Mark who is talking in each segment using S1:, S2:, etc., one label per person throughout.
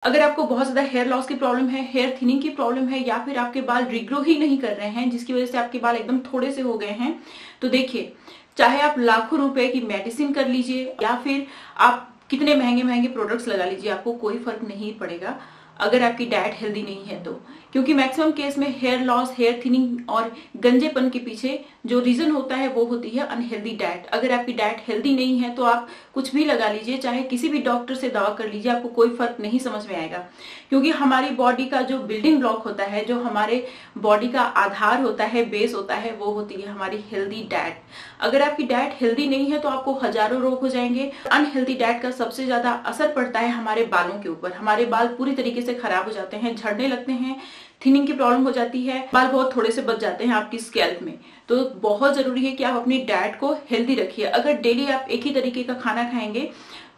S1: अगर आपको बहुत ज्यादा हेयर लॉस की प्रॉब्लम है, हेयर थिनिंग की प्रॉब्लम है, या फिर आपके बाल रिग्रो ही नहीं कर रहे हैं जिसकी वजह से आपके बाल एकदम थोड़े से हो गए हैं, तो देखिए, चाहे आप लाखों रुपए की मेडिसिन कर लीजिए या फिर आप कितने महंगे महंगे प्रोडक्ट्स लगा लीजिए, आपको कोई फर्क नहीं पड़ेगा अगर आपकी डाइट हेल्दी नहीं है तो। क्योंकि मैक्सिमम केस में हेयर लॉस, हेयर थिनिंग और गंजेपन के पीछे जो रीजन होता है वो होती है अनहेल्दी डाइट। अगर आपकी डाइट हेल्दी नहीं है तो आप कुछ भी लगा लीजिए, चाहे किसी भी डॉक्टर से दवा कर लीजिए, आपको कोई फर्क नहीं समझ में आएगा। क्योंकि हमारी बॉडी का जो बिल्डिंग ब्लॉक होता है, जो हमारे बॉडी का आधार होता है, बेस होता है, वो होती है हमारी हेल्दी डाइट। अगर आपकी डाइट हेल्दी नहीं है तो आपको हजारों रोग हो जाएंगे। अनहेल्दी डाइट का सबसे ज्यादा असर पड़ता है हमारे बालों के ऊपर। हमारे बाल पूरी तरीके से खराब हो जाते हैं, झड़ने लगते हैं, थिनिंग की प्रॉब्लम हो जाती है, बाल बहुत थोड़े से बच जाते हैं आपकी स्कैल्प में। तो बहुत जरूरी है कि आप अपनी डाइट को हेल्दी रखिए। अगर डेली आप एक ही तरीके का खाना खाएंगे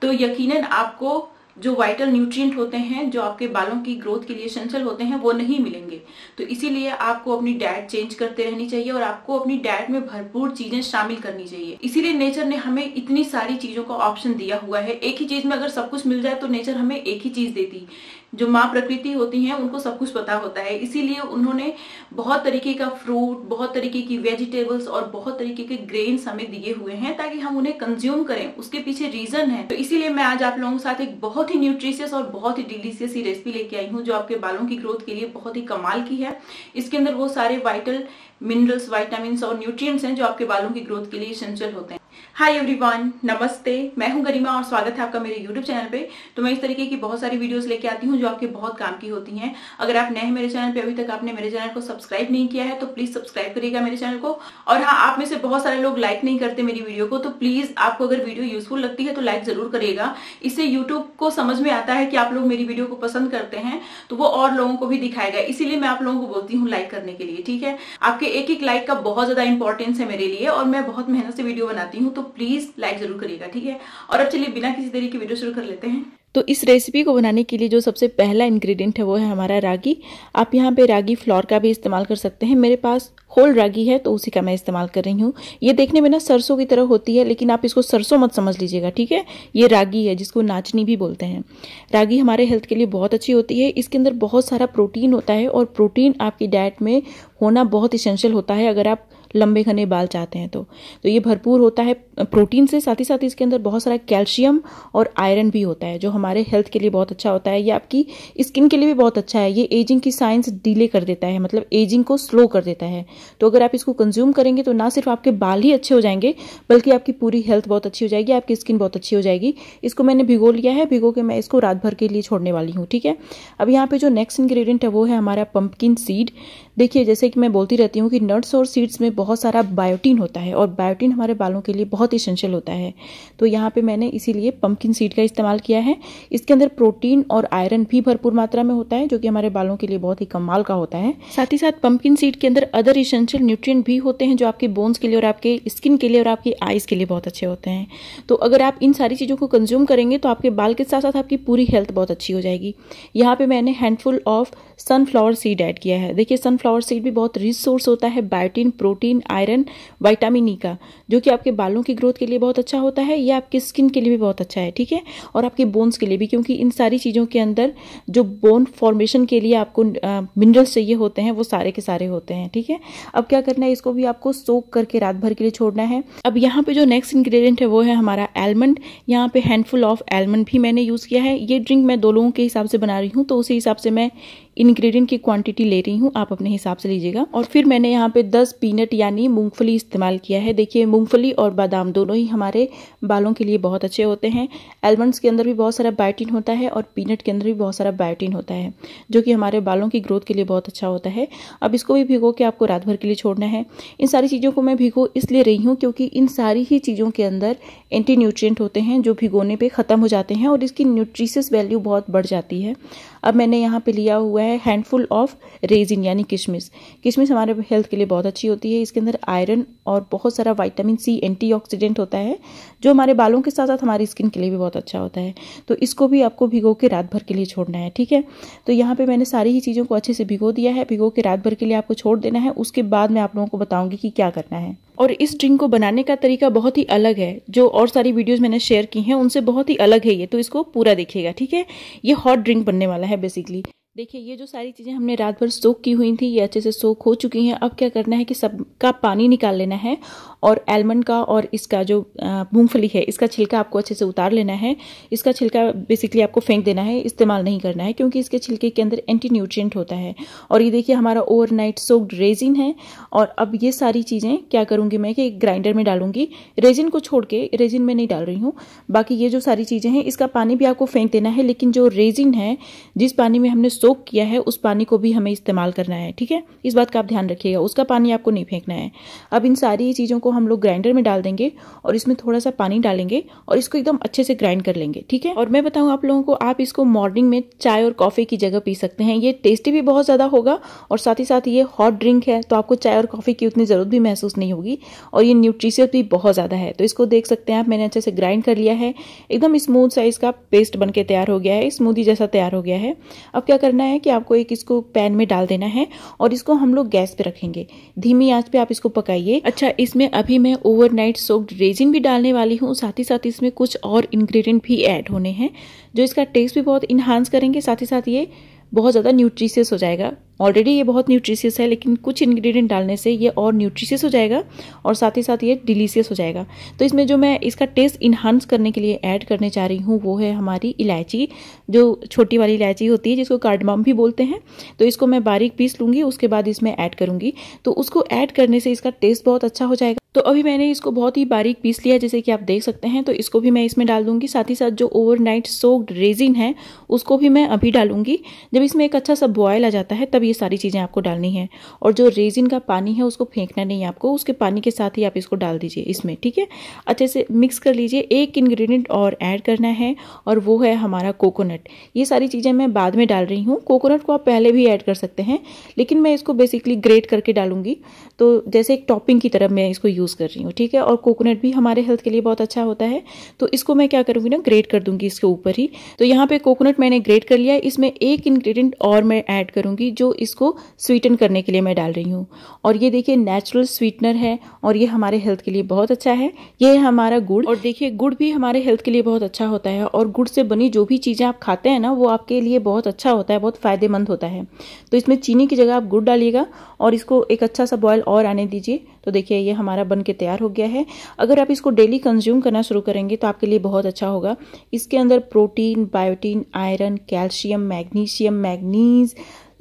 S1: तो यकीनन आपको जो वाइटल न्यूट्रिएंट होते हैं, जो आपके बालों की ग्रोथ के लिए एसेंशियल होते हैं, वो नहीं मिलेंगे। तो इसीलिए आपको अपनी डाइट चेंज करते रहनी चाहिए और आपको अपनी डाइट में भरपूर चीजें शामिल करनी चाहिए। इसीलिए नेचर ने हमें इतनी सारी चीजों का ऑप्शन दिया हुआ है। एक ही चीज में अगर सब कुछ मिल जाए तो नेचर हमें एक ही चीज देती। जो माँ प्रकृति होती हैं उनको सब कुछ पता होता है, इसीलिए उन्होंने बहुत तरीके का फ्रूट, बहुत तरीके की वेजिटेबल्स और बहुत तरीके के ग्रेन्स हमें दिए हुए हैं ताकि हम उन्हें कंज्यूम करें। उसके पीछे रीजन है। तो इसीलिए मैं आज आप लोगों के साथ एक बहुत ही न्यूट्रिशियस और बहुत ही डिलीशियस ही रेसिपी लेके आई हूँ जो आपके बालों की ग्रोथ के लिए बहुत ही कमाल की है। इसके अंदर वो सारे वाइटल मिनरल्स, विटामिन्स और न्यूट्रिएंट्स हैं जो आपके बालों की ग्रोथ के लिए एसेंशियल होते हैं। हाय एवरीवन, नमस्ते, मैं हूं गरिमा और स्वागत है आपका मेरे यूट्यूब चैनल पे। तो मैं इस तरीके की बहुत सारी वीडियोस लेके आती हूं जो आपके बहुत काम की होती हैं। अगर आप नए हैं मेरे चैनल पे, अभी तक आपने मेरे चैनल को सब्सक्राइब नहीं किया है तो प्लीज सब्सक्राइब करिएगा मेरे चैनल को। और हाँ, आप में से बहुत सारे लोग लाइक नहीं करते मेरी वीडियो को, तो प्लीज आपको अगर वीडियो यूजफुल लगती है तो लाइक जरूर करिएगा। इससे यूट्यूब को समझ में आता है कि आप लोग मेरी वीडियो को पसंद करते हैं, तो वो और लोगों को भी दिखाएगा। इसीलिए मैं आप लोगों को बोलती हूँ लाइक करने के लिए, ठीक है। आपके एक एक लाइक का बहुत ज्यादा इंपॉर्टेंस है मेरे लिए और मैं बहुत मेहनत से वीडियो बनाती हूँ, तो प्लीज लाइक जरूर करिएगा, ठीक है। और अब चलिए बिना किसी देरी की वीडियो शुरू कर लेते हैं।
S2: तो इस रेसिपी को बनाने के लिए जो सबसे पहला इंग्रेडिएंट है वो है हमारा रागी। आप यहाँ पे रागी फ्लोर का भी इस्तेमाल कर सकते हैं। मेरे पास होल रागी है तो उसी का मैं इस्तेमाल कर रही हूँ। ये देखने में ना सरसों की तरह होती है, लेकिन आप इसको सरसों मत समझ लीजिएगा, ठीक है। ये रागी है जिसको नाचनी भी बोलते हैं। रागी हमारे हेल्थ के लिए बहुत अच्छी होती है। इसके अंदर बहुत सारा प्रोटीन होता है और प्रोटीन आपकी डाइट में होना बहुत इसेंशियल होता है अगर आप लंबे घने बाल चाहते हैं तो ये भरपूर होता है प्रोटीन से। साथ ही साथ इसके अंदर बहुत सारा कैल्शियम और आयरन भी होता है जो हमारे हेल्थ के लिए बहुत अच्छा होता है। ये आपकी स्किन के लिए भी बहुत अच्छा है। ये एजिंग की साइंस डिले कर देता है, मतलब एजिंग को स्लो कर देता है। तो अगर आप इसको कंज्यूम करेंगे तो ना सिर्फ आपके बाल ही अच्छे हो जाएंगे बल्कि आपकी पूरी हेल्थ बहुत अच्छी हो जाएगी, आपकी स्किन बहुत अच्छी हो जाएगी। इसको मैंने भिगो लिया है, भिगो के मैं इसको रात भर के लिए छोड़ने वाली हूँ, ठीक है। अब यहाँ पे जो नेक्स्ट इंग्रेडिएंट है वो है हमारा पंपकिन सीड। देखिए, जैसे कि मैं बोलती रहती हूँ कि नट्स और सीड्स में बहुत सारा बायोटीन होता है और बायोटीन हमारे बालों के लिए बहुत इसेंशियल होता है। तो यहाँ पे मैंने इसीलिए पंपकिन सीड का इस्तेमाल किया है। इसके अंदर प्रोटीन और आयरन भी भरपूर मात्रा में होता है जो कि हमारे बालों के लिए बहुत ही कमाल का होता है। साथ ही साथ पंपकिन सीड के अंदर अदर इसेंशियल न्यूट्रिएंट भी होते हैं जो आपके बोन्स के लिए और आपके स्किन के लिए और आपकी आईज के लिए बहुत अच्छे होते हैं। तो अगर आप इन सारी चीजों को कंज्यूम करेंगे तो आपके बाल के साथ साथ आपकी पूरी हेल्थ बहुत अच्छी हो जाएगी। यहाँ पे मैंने handful of sunflower seed add किया है। देखिए, सनफ्लावर सीड भी बहुत रिच सोर्स होता है biotin, protein, iron, vitamin E का, जो कि आपके बालों की ग्रोथ के लिए बहुत अच्छा होता है। ये आपकी स्किन के लिए भी बहुत अच्छा है, ठीक है, और आपके बोन्स के लिए भी, क्योंकि इन सारी चीज़ों के अंदर जो बोन फॉर्मेशन के लिए आपको मिनरल्स चाहिए होते हैं वो सारे के सारे होते हैं, ठीक है। अब क्या करना है, इसको भी आपको सोक करके रात भर के लिए छोड़ना है। अब यहाँ पे जो नेक्स्ट इंग्रेडिएंट है वो है हमारा एलमंड। यहाँ पे हैंडफुल ऑफ एलमंड भी मैंने यूज़ किया है। ये ड्रिंक मैं 2 लोगों के हिसाब से बना रही हूँ तो उसी हिसाब से मैं इंग्रेडिएंट की क्वांटिटी ले रही हूँ, आप अपने हिसाब से लीजिएगा। और फिर मैंने यहाँ पे 10 पीनट यानी मूंगफली इस्तेमाल किया है। देखिए, मूंगफली और बादाम दोनों ही हमारे बालों के लिए बहुत अच्छे होते हैं। आलमंड्स के अंदर भी बहुत सारा बायोटीन होता है और पीनट के अंदर भी बहुत सारा बायोटीन होता है जो कि हमारे बालों की ग्रोथ के लिए बहुत अच्छा होता है। अब इसको भी भिगो के आपको रात भर के लिए छोड़ना है। इन सारी चीज़ों को मैं भिगो इसलिए रही हूँ क्योंकि इन सारी ही चीज़ों के अंदर एंटी न्यूट्रिएंट होते हैं जो भिगोने पर ख़त्म हो जाते हैं और इसकी न्यूट्रिशियस वैल्यू बहुत बढ़ जाती है। अब मैंने यहाँ पे लिया हुआ हुआ है हैंडफुल ऑफ रेजिन यानी किशमिश। किशमिश हमारे हेल्थ के लिए बहुत अच्छी होती है। इसके अंदर आयरन और बहुत सारा विटामिन सी एंटीऑक्सीडेंट होता है जो हमारे बालों के साथ साथ हमारी स्किन के लिए भी बहुत अच्छा होता है। तो इसको भी आपको भिगो के रात भर के लिए छोड़ना है, ठीक है। तो यहाँ पे मैंने सारी ही चीज़ों को अच्छे से भिगो दिया है। भिगो के रात भर के लिए आपको छोड़ देना है। उसके बाद मैं आप लोगों को बताऊंगी कि क्या करना है। और इस ड्रिंक को बनाने का तरीका बहुत ही अलग है, जो और सारी वीडियोस मैंने शेयर की हैं उनसे बहुत ही अलग है ये, तो इसको पूरा देखिएगा, ठीक है। ये हॉट ड्रिंक बनने वाला है बेसिकली। देखिए ये जो सारी चीज़ें हमने रात भर सोक की हुई थी ये अच्छे से सोक हो चुकी हैं। अब क्या करना है कि सबका पानी निकाल लेना है और आलमंड का और इसका जो मूंगफली है इसका छिलका आपको अच्छे से उतार लेना है। इसका छिलका बेसिकली आपको फेंक देना है, इस्तेमाल नहीं करना है, क्योंकि इसके छिलके के अंदर एंटी न्यूट्रिएंट होता है। और ये देखिए हमारा ओवरनाइट सोक्ड रेजिन है। और अब ये सारी चीज़ें क्या करूँगी मैं कि ग्राइंडर में डालूंगी। रेजिन को छोड़ के, रेजिन में नहीं डाल रही हूँ, बाकी ये जो सारी चीज़ें हैं इसका पानी भी आपको फेंक देना है, लेकिन जो रेजिन है जिस पानी में हमने सोक किया है उस पानी को भी हमें इस्तेमाल करना है, ठीक है। इस बात का आप ध्यान रखिएगा, उसका पानी आपको नहीं फेंकना है। अब इन सारी चीज़ों को हम लोग ग्राइंडर में डाल देंगे और इसमें थोड़ा सा पानी डालेंगे और इसको एकदम अच्छे से ग्राइंड कर लेंगे, ठीक है। और मैं बताऊं आप लोगों को, आप इसको मॉर्निंग में चाय और कॉफी की जगह पी सकते हैं। ये टेस्टी भी बहुत ज्यादा होगा और साथ ही साथ ये हॉट ड्रिंक है तो आपको चाय और कॉफी की उतनी जरूरत भी महसूस नहीं होगी। और ये न्यूट्रिशियस भी बहुत ज्यादा है। तो इसको देख सकते हैं आप, मैंने अच्छे से ग्राइंड कर लिया है। एकदम स्मूथ साइज का पेस्ट बन के तैयार हो गया है, स्मूदी जैसा तैयार हो गया है। अब क्या करना है कि आपको एक इसको पैन में डाल देना है और इसको हम लोग गैस पे रखेंगे, धीमी आंच पे आप इसको पकाइए। अच्छा, इसमें अभी मैं ओवरनाइट सोक्ड रेजिन भी डालने वाली हूँ, साथ ही साथ इसमें कुछ और इंग्रेडिएंट भी ऐड होने हैं जो इसका टेस्ट भी बहुत इन्हांस करेंगे। साथ ही साथ ये बहुत ज़्यादा न्यूट्रिशियस हो जाएगा। ऑलरेडी ये बहुत न्यूट्रिशियस है, लेकिन कुछ इंग्रेडिएंट डालने से ये और न्यूट्रिशियस हो जाएगा और साथ ही साथ ये डिलीशियस हो जाएगा। तो इसमें जो मैं इसका टेस्ट इन्हांस करने के लिए ऐड करने जा रही हूँ वो है हमारी इलायची, जो छोटी वाली इलायची होती है जिसको कार्डमम भी बोलते हैं। तो इसको मैं बारीक पीस लूँगी, उसके बाद इसमें ऐड करूँगी। तो उसको ऐड करने से इसका टेस्ट बहुत अच्छा हो जाएगा। तो अभी मैंने इसको बहुत ही बारीक पीस लिया जैसे कि आप देख सकते हैं। तो इसको भी मैं इसमें डाल दूंगी। साथ ही साथ जो ओवरनाइट सोक्ड रेजिन है उसको भी मैं अभी डालूंगी। जब इसमें एक अच्छा सा बॉयल आ जाता है तब ये सारी चीज़ें आपको डालनी है। और जो रेजिन का पानी है उसको फेंकना नहीं है आपको, उसके पानी के साथ ही आप इसको डाल दीजिए इसमें, ठीक है। अच्छे से मिक्स कर लीजिए। एक इंग्रेडिएंट और ऐड करना है और वो है हमारा कोकोनट। ये सारी चीज़ें मैं बाद में डाल रही हूँ। कोकोनट को आप पहले भी ऐड कर सकते हैं, लेकिन मैं इसको बेसिकली ग्रेट करके डालूंगी। तो जैसे एक टॉपिंग की तरह मैं इसको यूज़ कर रही हूँ, ठीक है। और कोकोनट भी हमारे हेल्थ के लिए बहुत अच्छा होता है। तो इसको मैं क्या करूँगी ना, ग्रेट कर दूंगी इसके ऊपर ही। तो यहाँ पे कोकोनट मैंने ग्रेट कर लिया है। इसमें एक इंग्रेडिएंट और मैं ऐड करूँगी जो इसको स्वीटन करने के लिए मैं डाल रही हूँ। और ये देखिए नेचुरल स्वीटनर है और ये हमारे हेल्थ के लिए बहुत अच्छा है। ये है हमारा गुड़। और देखिए गुड़ भी हमारे हेल्थ के लिए बहुत अच्छा होता है और गुड़ से बनी जो भी चीज़ें आप खाते हैं ना वो आपके लिए बहुत अच्छा होता है, बहुत फायदेमंद होता है। तो इसमें चीनी की जगह आप गुड़ डालिएगा और इसको एक अच्छा सा बॉयल और आने दीजिए। तो देखिए ये हमारा बन के तैयार हो गया है। अगर आप इसको डेली कंज्यूम करना शुरू करेंगे तो आपके लिए बहुत अच्छा होगा। इसके अंदर protein, biotin, iron, calcium, magnesium, manganese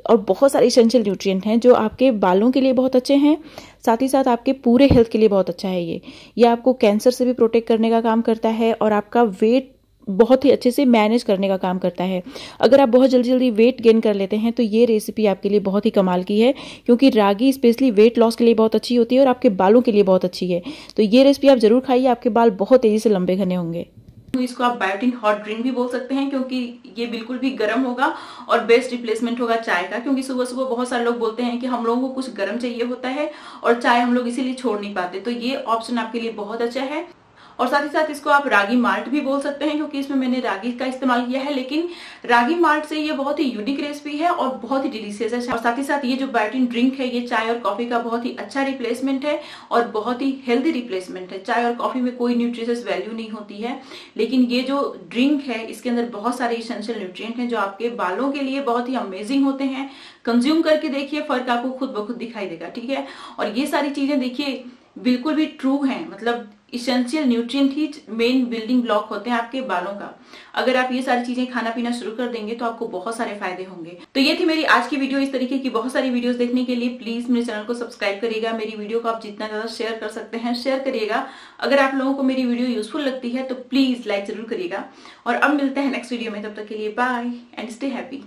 S2: और बहुत सारे एसेंशियल न्यूट्रिएंट हैं जो आपके बालों के लिए बहुत अच्छे हैं। साथ ही साथ आपके पूरे हेल्थ के लिए बहुत अच्छा है। ये आपको कैंसर से भी प्रोटेक्ट करने का काम करता है और आपका वेट बहुत ही अच्छे से मैनेज करने का काम करता है। अगर आप बहुत जल्दी जल्दी वेट गेन कर लेते हैं तो ये रेसिपी आपके लिए बहुत ही कमाल की है, क्योंकि रागी स्पेशली वेट लॉस के लिए बहुत अच्छी होती है और आपके बालों के लिए बहुत अच्छी है। तो ये रेसिपी आप जरूर खाइए, आपके बाल बहुत तेजी से लंबे घने होंगे।
S1: इसको आप बायोटीन हॉट ड्रिंक भी बोल सकते हैं, क्योंकि ये बिल्कुल भी गर्म होगा और बेस्ट रिप्लेसमेंट होगा चाय का। क्योंकि सुबह सुबह बहुत सारे लोग बोलते हैं कि हम लोगों को कुछ गर्म चाहिए होता है और चाय हम लोग इसीलिए छोड़ नहीं पाते। तो ये ऑप्शन आपके लिए बहुत अच्छा है। और साथ ही साथ इसको आप रागी माल्ट भी बोल सकते हैं, क्योंकि इसमें मैंने रागी का इस्तेमाल किया है। लेकिन रागी माल्ट से ये बहुत ही यूनिक रेसिपी है और बहुत ही डिलीशियस है। और साथ ही साथ ये जो बायोटीन ड्रिंक है ये चाय और कॉफी का बहुत ही अच्छा रिप्लेसमेंट है और बहुत ही हेल्दी रिप्लेसमेंट है। चाय और कॉफी में कोई न्यूट्रिशियस वैल्यू नहीं होती है, लेकिन ये जो ड्रिंक है इसके अंदर बहुत सारे एसेंशियल न्यूट्रिएंट हैं जो आपके बालों के लिए बहुत ही अमेजिंग होते हैं। कंज्यूम करके देखिए, फर्क आपको खुद ब खुद दिखाई देगा, ठीक है। और ये सारी चीजें देखिए बिल्कुल भी ट्रू हैं, मतलब इसेंशियल न्यूट्रिएंट ही मेन बिल्डिंग ब्लॉक होते हैं आपके बालों का। अगर आप ये सारी चीजें खाना पीना शुरू कर देंगे तो आपको बहुत सारे फायदे होंगे। तो ये थी मेरी आज की वीडियो। इस तरीके की बहुत सारी वीडियोस देखने के लिए प्लीज मेरे चैनल को सब्सक्राइब करिएगा। मेरी वीडियो को आप जितना ज्यादा शेयर कर सकते हैं शेयर करिएगा। अगर आप लोगों को मेरी वीडियो यूजफुल लगती है तो प्लीज लाइक जरूर करिएगा। और अब मिलते हैं नेक्स्ट वीडियो में, तब तक के लिए बाय एंड स्टे हैप्पी।